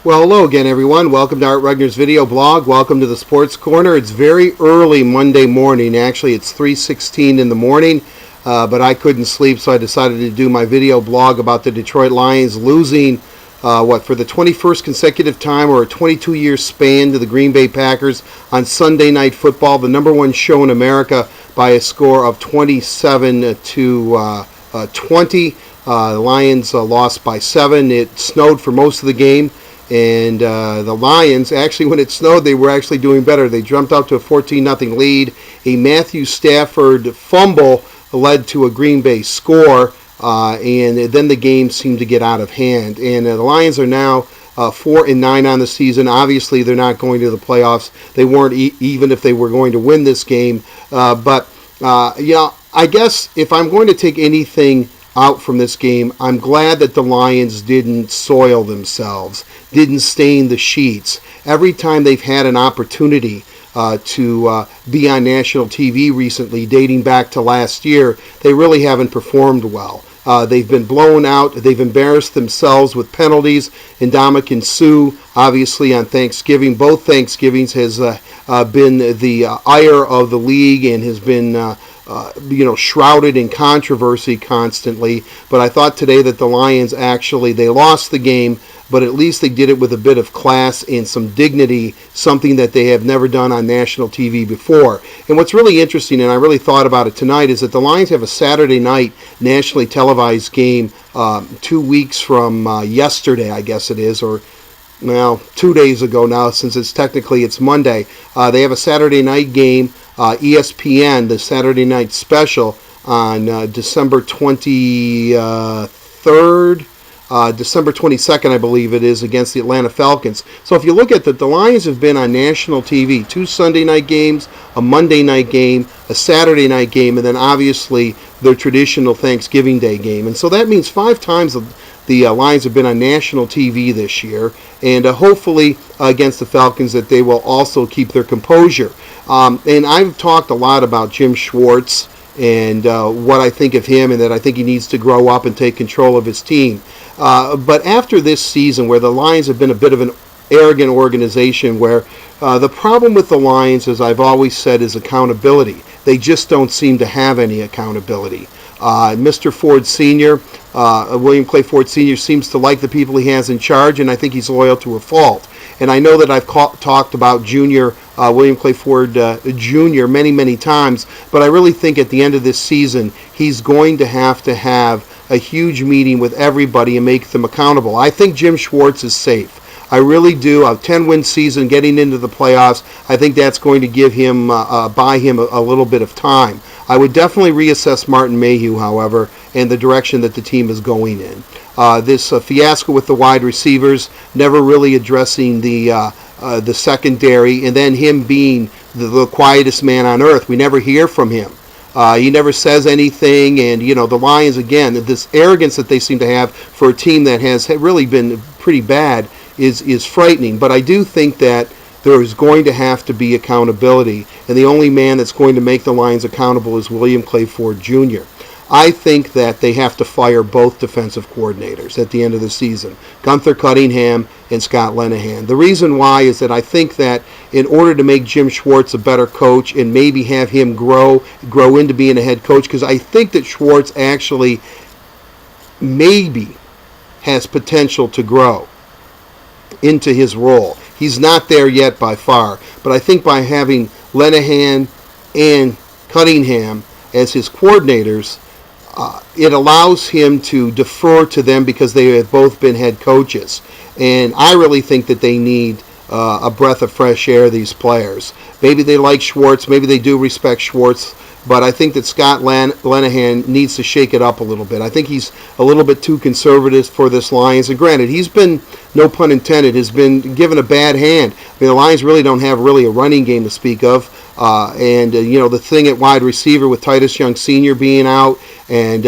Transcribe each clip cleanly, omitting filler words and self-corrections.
Well, hello again, everyone. Welcome to Art Regner's video blog. Welcome to the Sports Corner. It's very early Monday morning. Actually, it's 3:16 in the morning, but I couldn't sleep, so I decided to do my video blog about the Detroit Lions losing, for the 21st consecutive time or a 22-year span to the Green Bay Packers on Sunday Night Football, the number one show in America, by a score of 27 to 20. The Lions lost by 7. It snowed for most of the game. And the Lions, actually, when it snowed, they were actually doing better. They jumped out to a 14-0 lead. A Matthew Stafford fumble led to a Green Bay score, and then the game seemed to get out of hand. And the Lions are now 4-9 on the season. Obviously, they're not going to the playoffs. They weren't even if they were going to win this game. But I guess if I'm going to take anything out from this game, I'm glad that the Lions didn't soil themselves, didn't stain the sheets. Every time they've had an opportunity to be on national TV recently, dating back to last year, they really haven't performed well. They've been blown out. They've embarrassed themselves with penalties. Ndamukong Suh, obviously on Thanksgiving, both Thanksgivings has been the ire of the league and has been shrouded in controversy constantly. But I thought today that the Lions they lost the game, but at least they did it with a bit of class and some dignity, something that they have never done on national TV before. And what's really interesting, and I really thought about it tonight, is that the Lions have a Saturday night nationally televised game 2 weeks from yesterday, I guess it is, or 2 days ago now, since it's Monday. They have a Saturday night game, ESPN, the Saturday night special on December 23rd, December 22nd, I believe it is, against the Atlanta Falcons. So if you look at that, the Lions have been on national TV, 2 Sunday night games, a Monday night game, a Saturday night game, and then obviously their traditional Thanksgiving Day game. And so that means 5 times the Lions have been on national TV this year, and hopefully against the Falcons that they will also keep their composure. And I've talked a lot about Jim Schwartz and what I think of him, and that I think he needs to grow up and take control of his team. But after this season, where the Lions have been a bit of an arrogant organization, where the problem with the Lions, as I've always said, is accountability. They just don't seem to have any accountability. Mr. Ford Sr., William Clay Ford Sr., seems to like the people he has in charge, and I think he's loyal to a fault. And I know that I've talked about William Clay Ford Jr. many, many times, but I really think at the end of this season, he's going to have a huge meeting with everybody and make them accountable. I think Jim Schwartz is safe. I really do. A 10-win season, getting into the playoffs, I think that's going to give him, buy him a little bit of time. I would definitely reassess Martin Mayhew, however, and the direction that the team is going in. This fiasco with the wide receivers, never really addressing the secondary, and then him being the quietest man on earth. We never hear from him. He never says anything, and the Lions, again, this arrogance that they seem to have for a team that has really been pretty bad is frightening. But I do think that there is going to have to be accountability, and the only man that's going to make the Lions accountable is William Clay Ford Jr. I think that they have to fire both defensive coordinators at the end of the season, Gunther Cunningham and Scott Linehan. The reason why is that I think that in order to make Jim Schwartz a better coach and maybe have him grow into being a head coach, because I think that Schwartz actually maybe has potential to grow into his role. He's not there yet by far, but I think by having Linehan and Cunningham as his coordinators, it allows him to defer to them because they have both been head coaches. And I really think that they need a breath of fresh air, these players. Maybe they like Schwartz, maybe they do respect Schwartz, but I think that Scott Linehan needs to shake it up a little bit. I think he's a little bit too conservative for this Lions. And granted, he's been, no pun intended, has been given a bad hand. I mean, the Lions really don't have a running game to speak of. The thing at wide receiver with Titus Young Sr. being out, and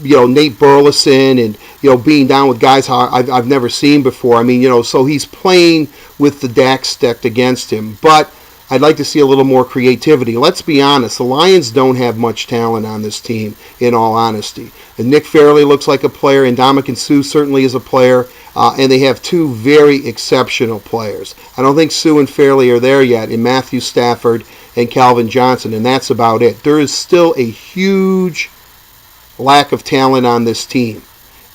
Nate Burleson, and being down with guys I've never seen before. I mean, so he's playing with the deck stacked against him. But I'd like to see a little more creativity. Let's be honest, the Lions don't have much talent on this team, in all honesty. And Nick Fairley looks like a player, and Ndamukong Suh certainly is a player. And they have two very exceptional players. I don't think Sue and Fairley are there yet in Matthew Stafford and Calvin Johnson, and that's about it. There is still a huge lack of talent on this team,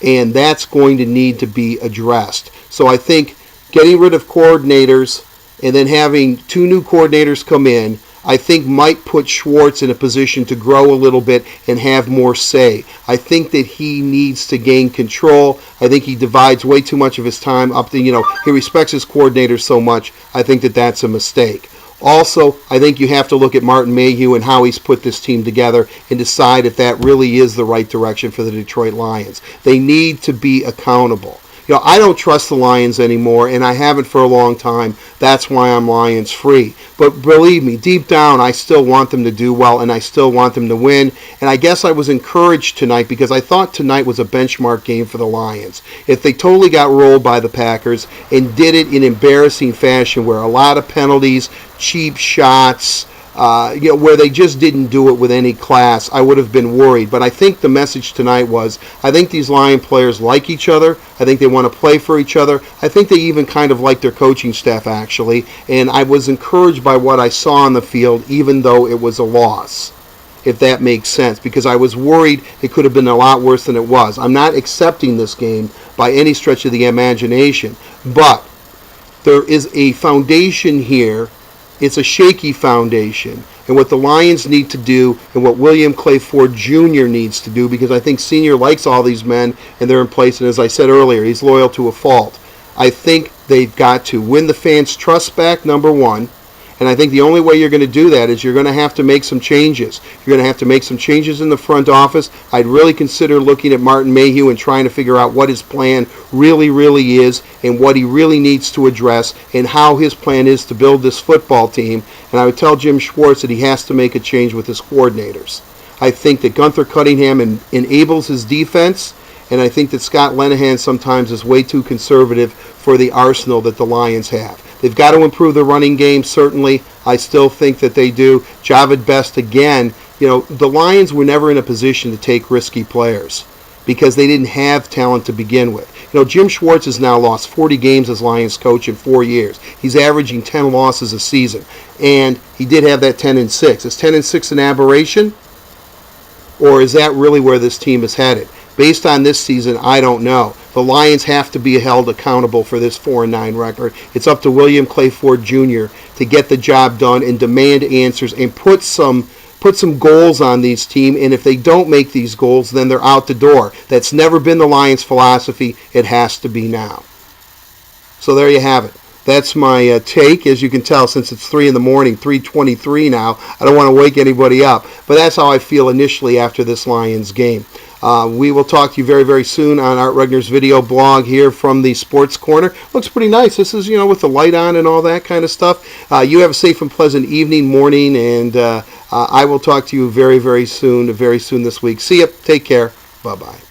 and that's going to need to be addressed. So I think getting rid of coordinators and then having two new coordinators come in, I think might put Schwartz in a position to grow a little bit and have more say. I think that he needs to gain control. I think he divides way too much of his time up to, he respects his coordinators so much. I think that that's a mistake. Also, I think you have to look at Martin Mayhew and how he's put this team together and decide if that really is the right direction for the Detroit Lions. They need to be accountable. I don't trust the Lions anymore, and I haven't for a long time. That's why I'm Lions free. But believe me, deep down, I still want them to do well, and I still want them to win. And I guess I was encouraged tonight because I thought tonight was a benchmark game for the Lions. If they totally got rolled by the Packers and did it in embarrassing fashion where a lot of penalties, cheap shots, where they just didn't do it with any class, I would have been worried. But I think the message tonight was, I think these Lion players like each other. I think they want to play for each other. I think they even kind of like their coaching staff, actually. And I was encouraged by what I saw on the field, even though it was a loss, if that makes sense, because I was worried it could have been a lot worse than it was. I'm not accepting this game by any stretch of the imagination, but there is a foundation here. It's a shaky foundation. And what the Lions need to do and what William Clay Ford Jr. needs to do, because I think Sr. likes all these men and they're in place, and as I said earlier, he's loyal to a fault. I think they've got to win the fans' trust back, number one. And I think the only way you're going to do that is you're going to have to make some changes. You're going to have to make some changes in the front office. I'd really consider looking at Martin Mayhew and trying to figure out what his plan really, really is and what he really needs to address and how his plan is to build this football team. And I would tell Jim Schwartz that he has to make a change with his coordinators. I think that Gunther Cunningham enables his defense, and I think that Scott Linehan sometimes is way too conservative for the arsenal that the Lions have. They've got to improve the running game, certainly. I still think that they do. Javid Best, again, the Lions were never in a position to take risky players because they didn't have talent to begin with. Jim Schwartz has now lost 40 games as Lions coach in 4 years. He's averaging 10 losses a season, and he did have that 10-6. Is 10-6 an aberration, or is that really where this team is headed? Based on this season, I don't know. The Lions have to be held accountable for this 4-9 record. It's up to William Clay Ford Jr. to get the job done and demand answers and put some goals on these team. And if they don't make these goals, then they're out the door. That's never been the Lions' philosophy. It has to be now. So there you have it. That's my take. As you can tell, since it's 3 in the morning, 3:23 now, I don't want to wake anybody up. But that's how I feel initially after this Lions game. We will talk to you very, very soon on Art Regner's video blog here from the Sports Corner. Looks pretty nice. This is, with the light on and all that kind of stuff. You have a safe and pleasant evening, morning, and I will talk to you very, very soon this week. See ya. Take care. Bye-bye.